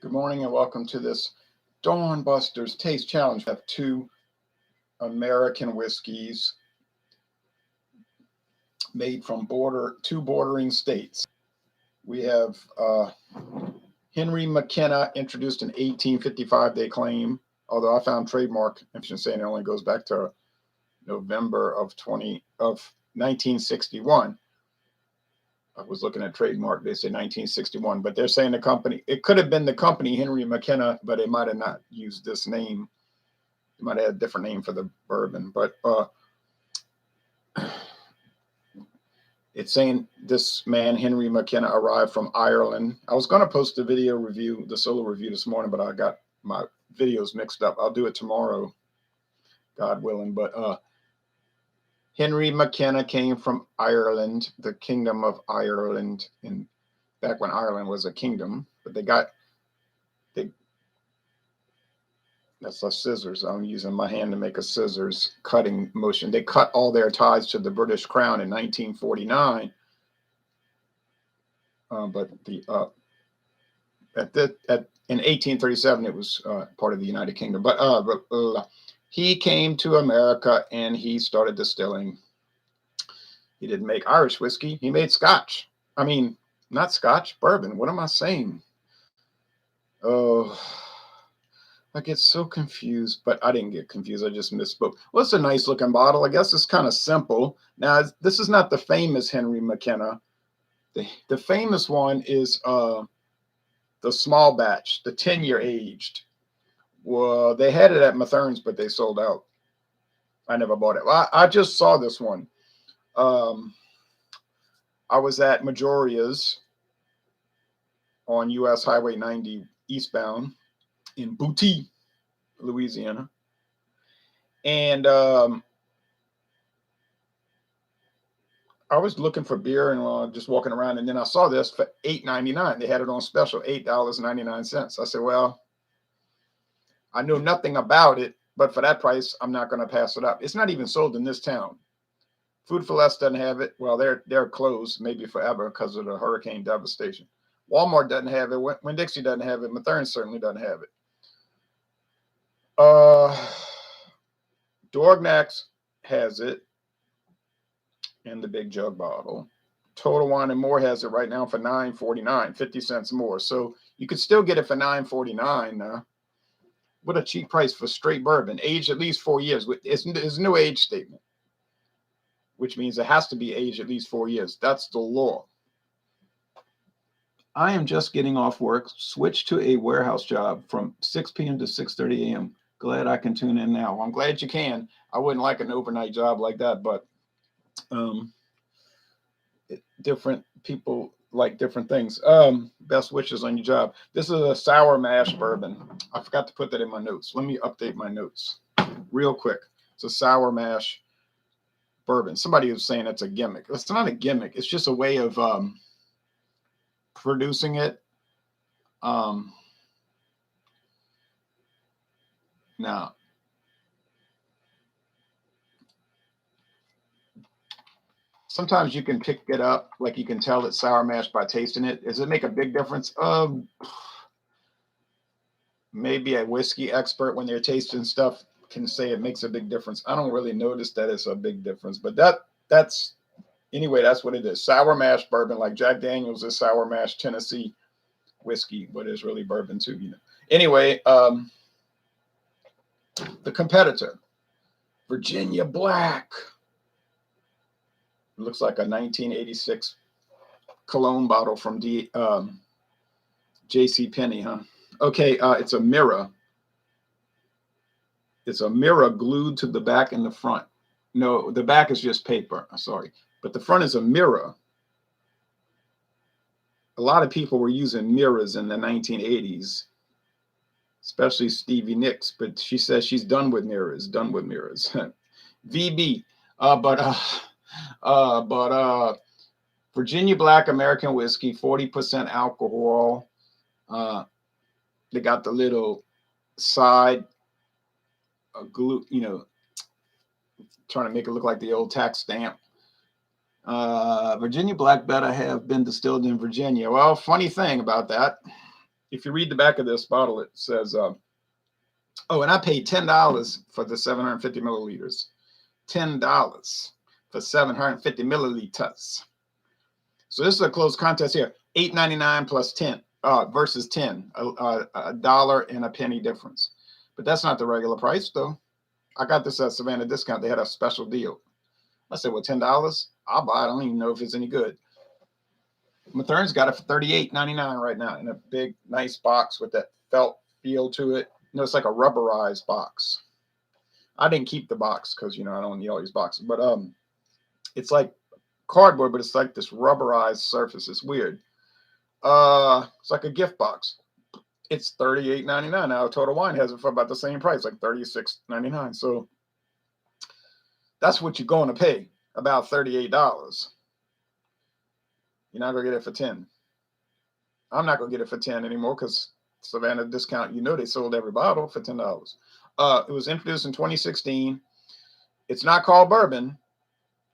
Good morning and welcome to this Dawn Busters Taste Challenge. We have two American whiskeys made from two bordering states. We have Henry McKenna, introduced in 1855, they claim, although I found trademark information saying it only goes back to November of 1961. I was looking at trademark, they say 1961, but they're saying the company, it could have been the company Henry McKenna, but they might have not used this name. They might have had a different name for the bourbon, but it's saying this man, Henry McKenna, arrived from Ireland. I was going to post the video review, the solo review this morning, but I got my videos mixed up. I'll do it tomorrow, God willing, but Henry McKenna came from Ireland, the Kingdom of Ireland, back when Ireland was a kingdom. But that's a scissors. I'm using my hand to make a scissors cutting motion. They cut all their ties to the British Crown in 1949. But in 1837, it was part of the United Kingdom. But he came to America and he started distilling. He didn't make Irish whiskey. He made Scotch. I mean, not Scotch, bourbon. What am I saying? Oh, I get so confused, but I didn't get confused. I just misspoke. Well, it's a nice looking bottle. I guess it's kind of simple. Now, this is not the famous Henry McKenna. The famous one is the small batch, the 10-year aged. Well, they had it at Mathern's, but they sold out. I never bought it. Well, I just saw this one. I was at Majoria's on US Highway 90 eastbound in Boutte, Louisiana. And I was looking for beer and just walking around, and then I saw this for $8.99. They had it on special, $8.99. I said, well, I know nothing about it, but for that price, I'm not going to pass it up. It's not even sold in this town. Food for Less doesn't have it. Well, they're closed maybe forever because of the hurricane devastation. Walmart doesn't have it. Winn-Dixie doesn't have it. Mathern certainly doesn't have it. Dorgnax has it in the big jug bottle. Total Wine and More has it right now for $9.49, 50 cents more. So you could still get it for $9.49. What a cheap price for straight bourbon, aged at least 4 years. It's no age statement, which means it has to be aged at least 4 years. That's the law. I am just getting off work, switched to a warehouse job from 6 p.m. to 6:30 a.m. Glad I can tune in now. I'm glad you can. I wouldn't like an overnight job like that, but different people like different things. Best wishes on your job. This is a sour mash bourbon. I forgot to put that in my notes. Let me update my notes real quick. It's a sour mash bourbon. Somebody was saying it's a gimmick. It's not a gimmick. It's just a way of producing it. Now, sometimes you can pick it up, like you can tell it's sour mash by tasting it. Does it make a big difference? Maybe a whiskey expert, when they're tasting stuff, can say it makes a big difference. I don't really notice that it's a big difference, but that's anyway, that's what it is. Sour mash bourbon, like Jack Daniels is sour mash Tennessee whiskey, but it's really bourbon too, you know. Anyway, the competitor, Virginia Black. It looks like a 1986 cologne bottle from J.C. Penney, huh? Okay, it's a mirror. It's a mirror glued to the back and the front. No, the back is just paper. Sorry. But the front is a mirror. A lot of people were using mirrors in the 1980s, especially Stevie Nicks. But she says she's done with mirrors, VB. But Virginia Black American whiskey, 40% alcohol. They got the little side glue, you know, trying to make it look like the old tax stamp. Virginia Black better have been distilled in Virginia. Well, funny thing about that, If you read the back of this bottle, it says, oh, and I paid $10 for the 750 milliliters. $10 for 750 milliliters. So this is a close contest here. $8.99 plus 10 versus 10, a dollar and a penny difference. But that's not the regular price, though. I got this at Savannah Discount. They had a special deal. I said, well, $10, I'll buy it. I don't even know if it's any good. Mathern's got it for $38.99 right now in a big, nice box with that felt feel to it. You know, it's like a rubberized box. I didn't keep the box because, you know, I don't need all these boxes. But it's like cardboard, but it's like this rubberized surface. It's weird. It's like a gift box. It's $38.99 now. Total Wine has it for about the same price, like $36.99. So that's what you're going to pay, about $38. You're not going to get it for 10. I'm not going to get it for 10 anymore because Savannah Discount, you know, they sold every bottle for $10. It was introduced in 2016. It's not called bourbon.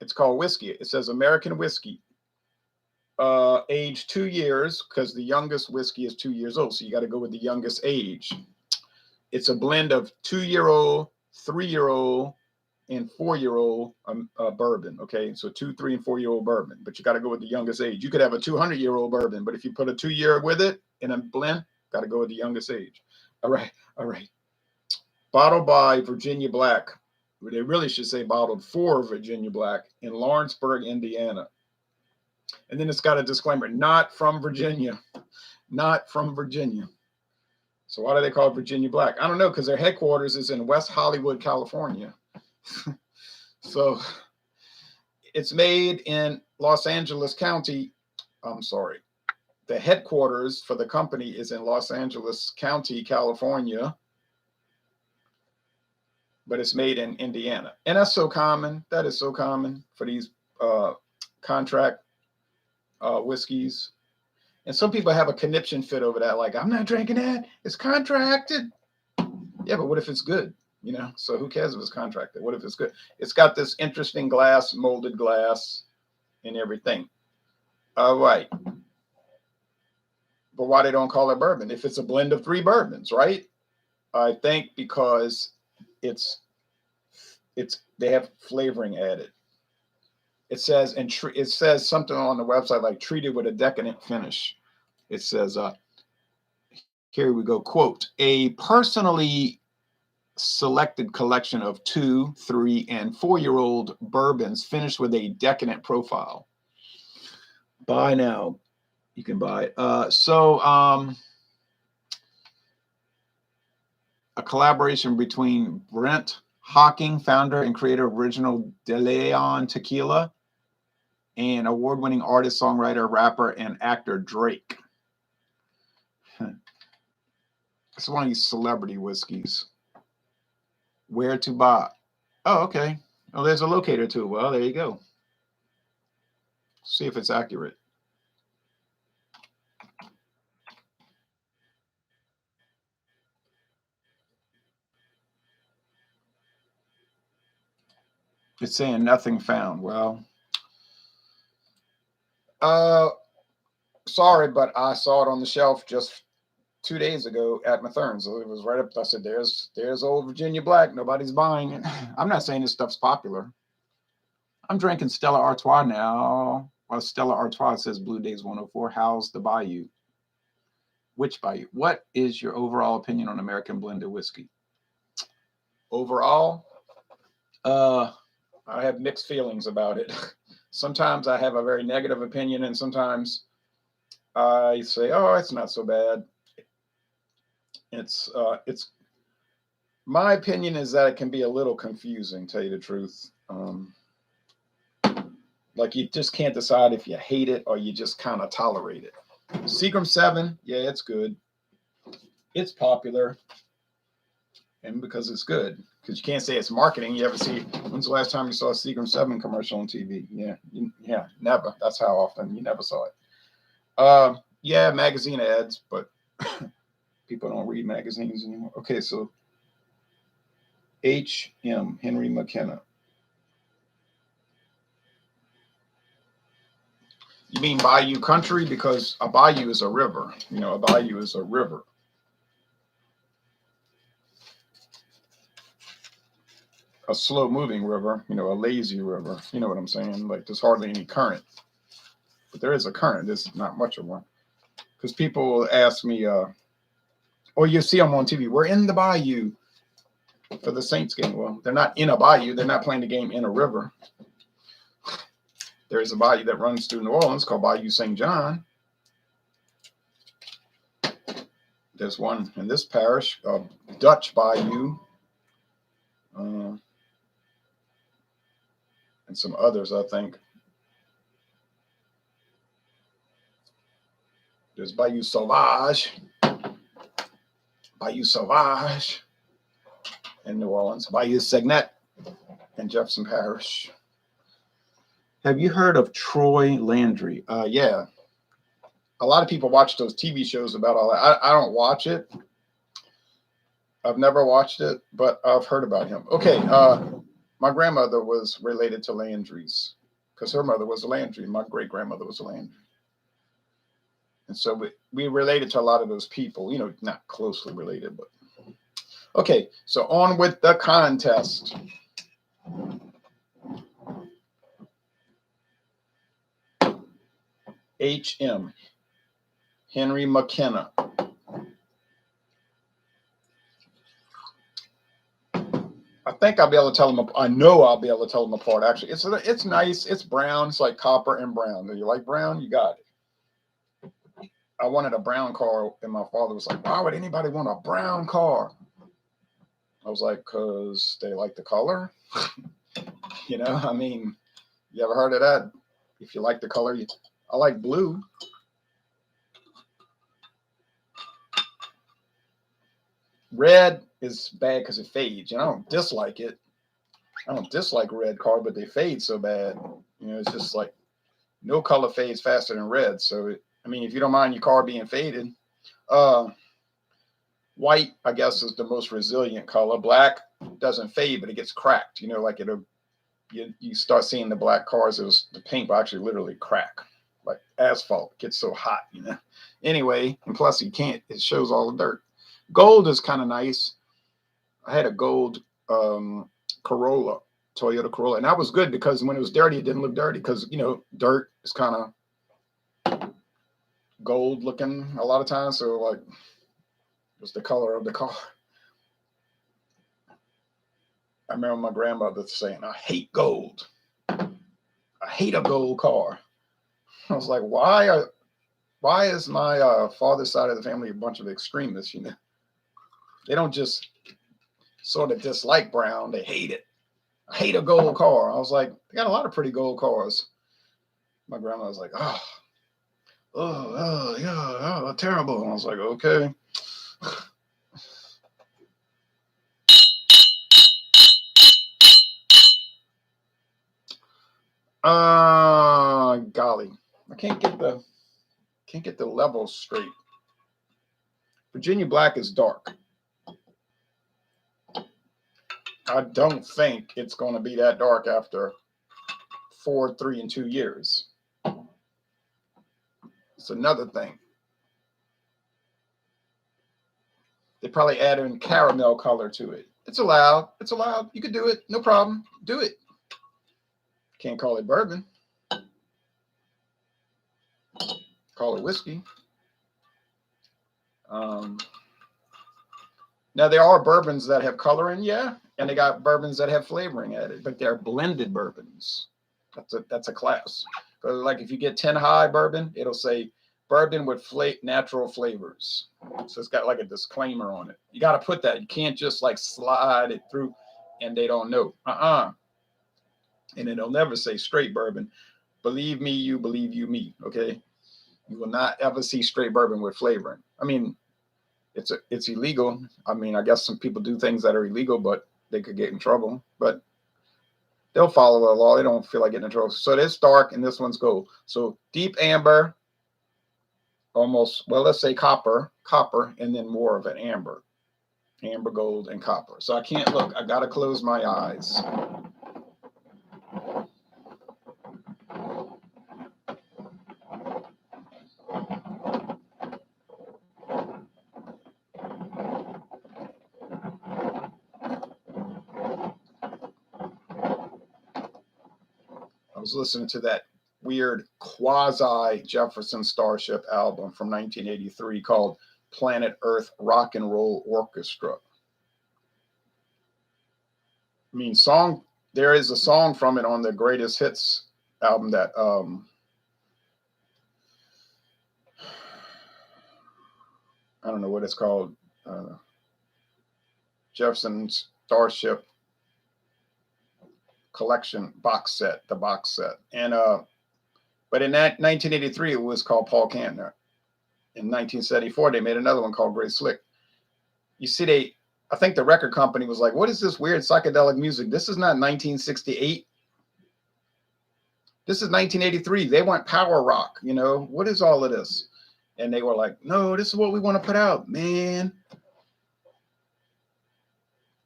It's called whiskey. It says American whiskey. Age 2 years, because the youngest whiskey is 2 years old. So you got to go with the youngest age. It's a blend of 2-year-old, 3-year-old, and 4-year-old bourbon. Okay, so 2, 3, and 4-year-old bourbon. But you got to go with the youngest age. You could have a 200-year-old bourbon, but if you put a 2-year with it in a blend, got to go with the youngest age. All right, all right. Bottled by Virginia Black. They really should say bottled for Virginia Black in Lawrenceburg, Indiana. And then it's got a disclaimer, not from Virginia, not from Virginia. So why do they call it Virginia Black? I don't know, because their headquarters is in West Hollywood, California. So it's made in Los Angeles County. I'm sorry. The headquarters for the company is in Los Angeles County, California. But it's made in Indiana. And that's so common. That is so common for these contract whiskeys. And some people have a conniption fit over that. Like, I'm not drinking that. It's contracted. Yeah, but what if it's good? You know, so who cares if it's contracted? What if it's good? It's got this interesting glass, molded glass and everything. All right. But why they don't call it bourbon? If it's a blend of 3 bourbons, right? I think because they have flavoring added. It says, and it says something on the website like treated with a decadent finish. It says, here we go, quote, a personally selected collection of 2, 3, and 4-year-old bourbons finished with a decadent profile. Buy now. You can buy it. A collaboration between Brent Hawking, founder and creator of original De Leon Tequila, and award-winning artist, songwriter, rapper, and actor Drake. It's one of these celebrity whiskeys. Where to buy? Oh, okay. Oh, there's a locator too. Well, there you go. See if it's accurate. It's saying nothing found. Well, sorry, but I saw it on the shelf just 2 days ago at Mathern's. So it was right up. I said, there's old Virginia Black. Nobody's buying it. I'm not saying this stuff's popular. I'm drinking Stella Artois now. Well, Stella Artois says Blue Days 104. How's the Bayou? Which Bayou? What is your overall opinion on American blended whiskey? Overall, I have mixed feelings about it. Sometimes I have a very negative opinion, and sometimes I say, "Oh, it's not so bad." It's my opinion is that it can be a little confusing, tell you the truth. Like you just can't decide if you hate it or you just kind of tolerate it. Seagram 7, yeah, it's good. It's popular. And because it's good. Because you can't say it's marketing. You ever see, when's the last time you saw a Seagram 7 commercial on TV? Yeah, never. That's how often. You never saw it. Yeah, magazine ads, but people don't read magazines anymore. Okay, so H.M. Henry McKenna. You mean bayou country? Because a bayou is a river. You know, a bayou is a river. A slow-moving river, you know, a lazy river. You know what I'm saying? Like, there's hardly any current. But there is a current. There's not much of one. Because people ask me, or you see them on TV, we're in the bayou for the Saints game. Well, they're not in a bayou. They're not playing the game in a river. There is a bayou that runs through New Orleans called Bayou St. John. There's one in this parish, Dutch Bayou, and some others, I think. There's Bayou Sauvage in New Orleans, Bayou Segnet in Jefferson Parish. Have you heard of Troy Landry? Yeah. A lot of people watch those TV shows about all that. I don't watch it. I've never watched it, but I've heard about him. Okay. My grandmother was related to Landrys because her mother was a Landry. My great-grandmother was a Landry. And so we related to a lot of those people, you know, not closely related, but. Okay, so on with the contest. HM, Henry McKenna. I think I'll be able to tell them. I know I'll be able to tell them apart. Actually, it's nice. It's brown. It's like copper and brown. Do you like brown? You got it. I wanted a brown car, and my father was like, "Why would anybody want a brown car?" I was like, "Cause they like the color." You know, I mean, you ever heard of that? If you like the color, I like blue. Red is bad because it fades. You know, I don't dislike it. I don't dislike red car, but they fade so bad. You know, it's just like no color fades faster than red. So, I mean, if you don't mind your car being faded, white, I guess, is the most resilient color. Black doesn't fade, but it gets cracked. You know, like you start seeing the black cars, the paint will actually literally crack. Like asphalt gets so hot, you know. Anyway, and plus it shows all the dirt. Gold is kind of nice. I had a gold Corolla, Toyota Corolla, and that was good because when it was dirty, it didn't look dirty because, you know, dirt is kind of gold looking a lot of times. So like, it was the color of the car. I remember my grandmother saying, "I hate gold. I hate a gold car." I was like, why is my father's side of the family a bunch of extremists? You know, they don't just sort of dislike brown; they hate it. I hate a gold car. I was like, they got a lot of pretty gold cars. My grandma was like, yeah, terrible. And I was like, okay. Golly, I can't get the levels straight. Virginia black is dark. I don't think it's going to be that dark after 4, 3, and 2 years. It's another thing. They probably add in caramel color to it. It's allowed. It's allowed. You could do it. No problem. Do it. Can't call it bourbon. Call it whiskey. Now there are bourbons that have color in, yeah, and they got bourbons that have flavoring added, but they're blended bourbons. That's a class. Like if you get 10 high bourbon, it'll say bourbon with natural flavors. So it's got like a disclaimer on it. You got to put that. You can't just like slide it through and they don't know. And it'll never say straight bourbon. Believe me, you believe you me. Okay. You will not ever see straight bourbon with flavoring. I mean, it's illegal. I mean, I guess some people do things that are illegal, but they could get in trouble. But they'll follow the law. They don't feel like getting in trouble. So this dark and this one's gold. So deep amber, almost, well, let's say copper, and then more of an amber gold and copper. So I can't look. I got to close my eyes. I was listening to that weird quasi Jefferson Starship album from 1983 called Planet Earth Rock and Roll Orchestra. I mean, there is a song from it on the Greatest Hits album that I don't know what it's called, Jefferson Starship Collection box set, the box set. And but in that 1983 it was called Paul Kantner. In 1974 they made another one called Great Slick. You see, I think the record company was like, what is this weird psychedelic music? This is not 1968. This is 1983. They want power rock, you know. What is all of this? And they were like, no, this is what we want to put out, man.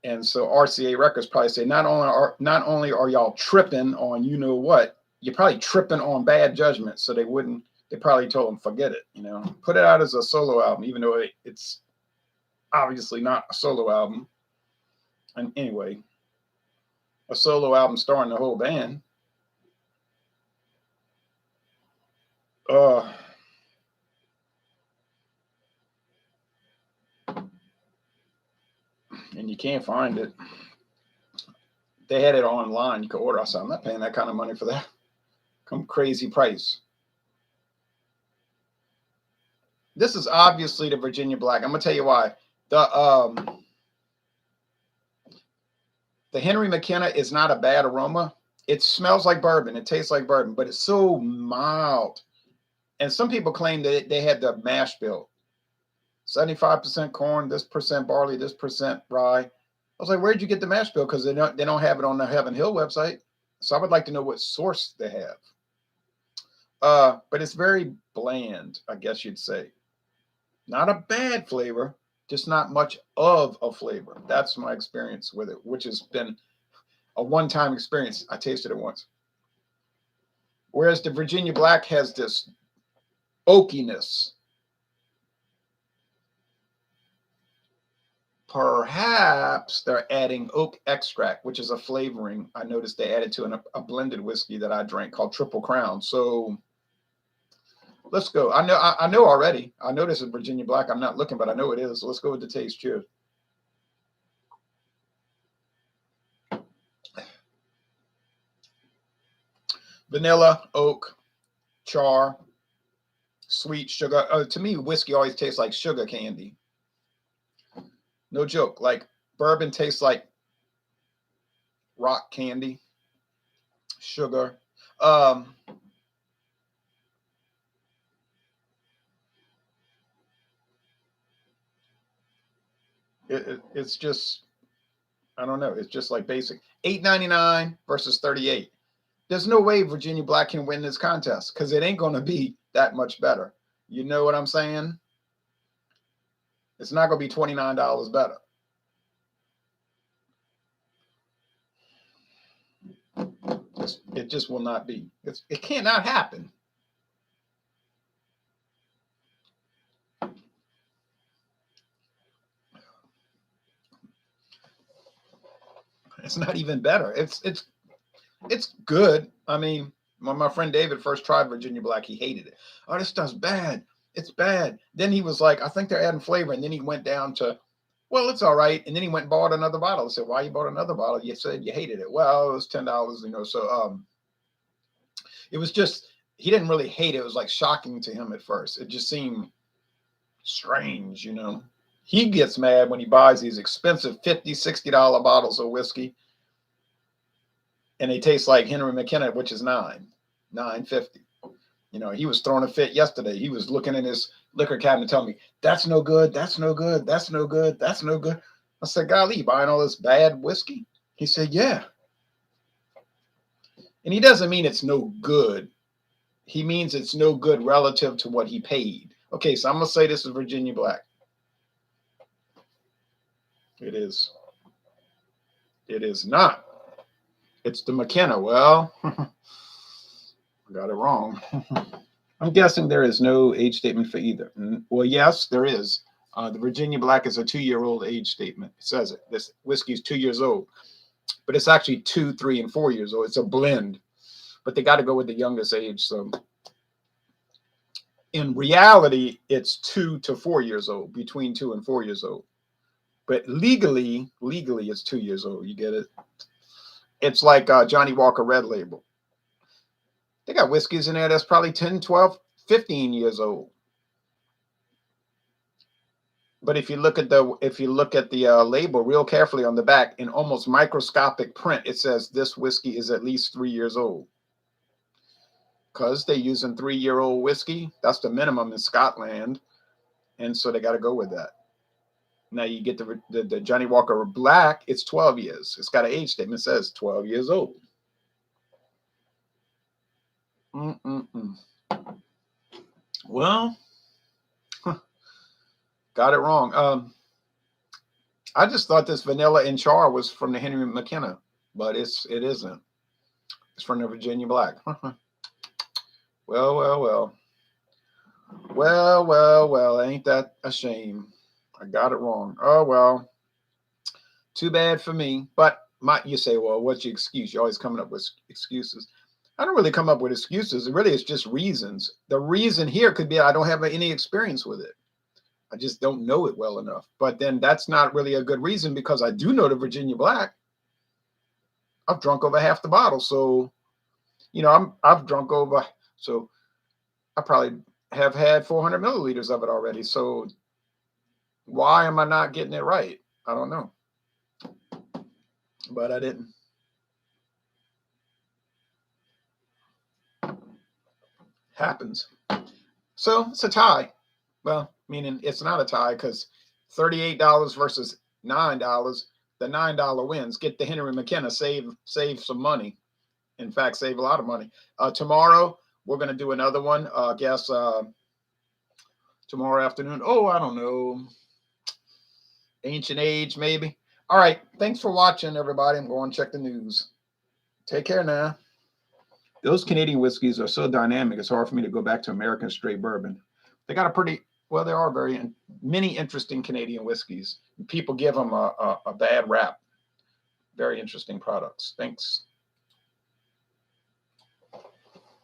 And so RCA Records probably say, not only are y'all tripping on you know what, you're probably tripping on bad judgment. So they probably told them, forget it, you know, put it out as a solo album, even though it's obviously not a solo album. And anyway, a solo album starring the whole band. And you can't find it. They had it online. You could order. I said, I'm not paying that kind of money for that. Come crazy price. This is obviously the Virginia Black. I'm gonna tell you why. The Henry McKenna is not a bad aroma. It smells like bourbon. It tastes like bourbon, but it's so mild. And some people claim that they had the mash bill. 75% corn, this percent barley, this percent rye. I was like, where'd you get the mash bill? Because they don't have it on the Heaven Hill website. So I would like to know what source they have. But it's very bland, I guess you'd say. Not a bad flavor, just not much of a flavor. That's my experience with it, which has been a one-time experience. I tasted it once. Whereas the Virginia Black has this oakiness. Perhaps they're adding oak extract, which is a flavoring. I noticed they added to a blended whiskey that I drank called Triple Crown. So let's go. I know already. I know this is Virginia Black. I'm not looking, but I know it is. So let's go with the taste. Cheers. Vanilla, oak, char, sweet sugar. To me, whiskey always tastes like sugar candy. No joke. Like bourbon tastes like rock candy, sugar. It's just, I don't know. It's just like basic. $8.99 versus $38. There's no way Virginia Black can win this contest because it ain't going to be that much better. You know what I'm saying? It's not going to be $29 better. It just will not be. It cannot happen. It's not even better. It's good. I mean, when my friend David first tried Virginia Black, he hated it. Oh, this stuff's bad. It's bad. Then he was like, I think they're adding flavor. And then he went down to, well, it's all right. And then he went and bought another bottle. I said, why you bought another bottle? You said you hated it. Well, it was $10, you know. So it was just, he didn't really hate it. It was like shocking to him at first. It just seemed strange, you know. He gets mad when he buys these expensive $50, $60 bottles of whiskey. And they taste like Henry McKenna, which is $9.50. You know, he was throwing a fit yesterday. He was looking in his liquor cabinet telling me, that's no good, that's no good, that's no good, that's no good. I said, golly, you buying all this bad whiskey? He said, yeah. And he doesn't mean it's no good. He means it's no good relative to what he paid. Okay, so I'm going to say this is Virginia Black. It is. It is not. It's the McKenna. Well, I got it wrong. I'm guessing there is no age statement for either. Well, yes, there is. The Virginia Black is a 2-year-old age statement. It says it. This whiskey is 2 years old, but it's actually 2, 3, and 4 years old. It's a blend. but they got to go with the youngest age. So in reality, it's 2 to 4 years old, between 2 and 4 years old. But legally, it's 2 years old. You get it? It's like Johnny Walker Red Label. They got whiskeys in there that's probably 10, 12, 15 years old. But if you look at the label real carefully on the back, in almost microscopic print, it says this whiskey is at least 3 years old. Because they're using 3-year-old whiskey. That's the minimum in Scotland. And so they got to go with that. Now you get the Johnny Walker Black, it's 12 years. It's got an age statement. It says 12 years old. Well, got it wrong. I just thought this vanilla and char was from the Henry McKenna, but it isn't. It's from the Virginia Black. Well. Ain't that a shame? I got it wrong. Oh, well. Too bad for me. But you say, well, what's your excuse? You're always coming up with excuses. I don't really come up with excuses. Really, it's just reasons. The reason here could be I don't have any experience with it. I just don't know it well enough. But then that's not really a good reason, because I do know the Virginia Black. I've drunk over half the bottle. So, I've drunk over. So I probably have had 400 milliliters of it already. So why am I not getting it right? I don't know. But I didn't. Happens. So it's a tie. Well, meaning it's not a tie, because $38 versus $9. The $9 wins. Get the Henry McKenna. Save some money. In fact, save a lot of money. Tomorrow we're going to do another one. I guess tomorrow afternoon. Oh, I don't know. Ancient age, maybe. All right. Thanks for watching, everybody. I'm going to check the news. Take care now. Those Canadian whiskeys are so dynamic, it's hard for me to go back to American straight bourbon. They got there are many interesting Canadian whiskeys. People give them a bad rap. Very interesting products. Thanks.